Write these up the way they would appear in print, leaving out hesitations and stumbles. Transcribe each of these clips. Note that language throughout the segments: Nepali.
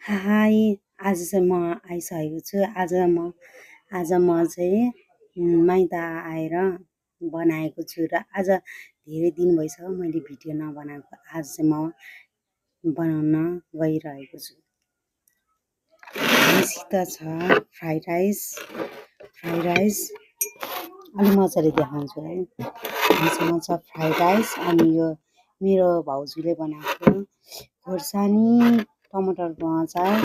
हाई आज चाहिँ म आइसकेको छु। आज म चाहिँ माइत आएर बनाएको छु र आज धेरै दिन भइसक्यो मैले भिडियो नबनाएको। आज चाहिँ म बनाउन गइरहेको छु। मसित छ फ्राइड राइस अलि मजाले देखाउँछु है। मसँग छ फ्राइड राइस अनि यो मेरो भाउजूले बनाएको खोर्सानी टमाटरको अचार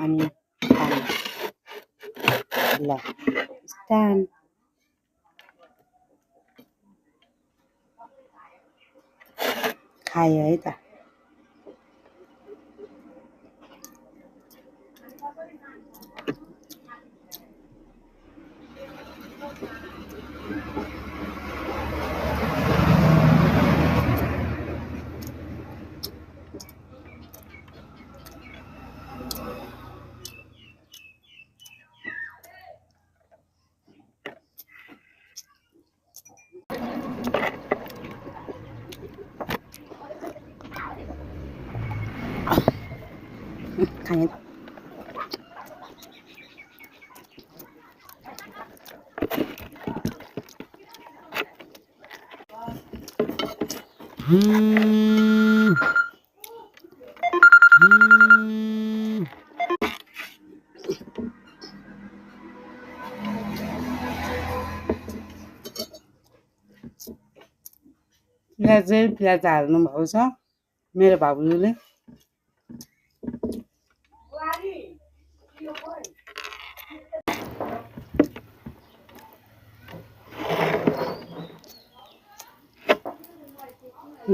अनि पानी। ल स्ट्यान्ड खायो है त। खाने प्याज हाल्नु भएको छ मेरो भाउजूले।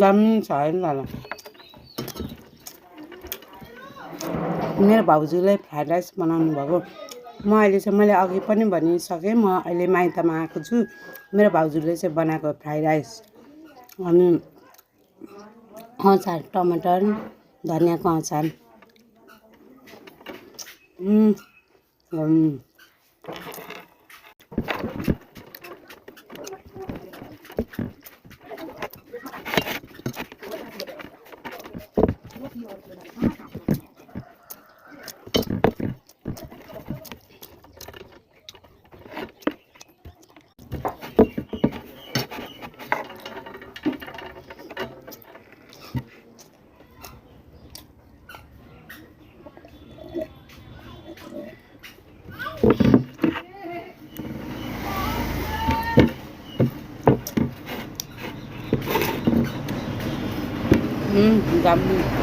दामी छ है ल। मेरो भाउजूले फ्राइड राइस बनाउनु भएको। मैले अघि पनि भनिसकेँ, म अहिले माइतमा आएको छु। मेरो भाउजूले चाहिँ बनाएको फ्राइड राइस अनि अचार टमाटर धनियाँको अचार। Dami.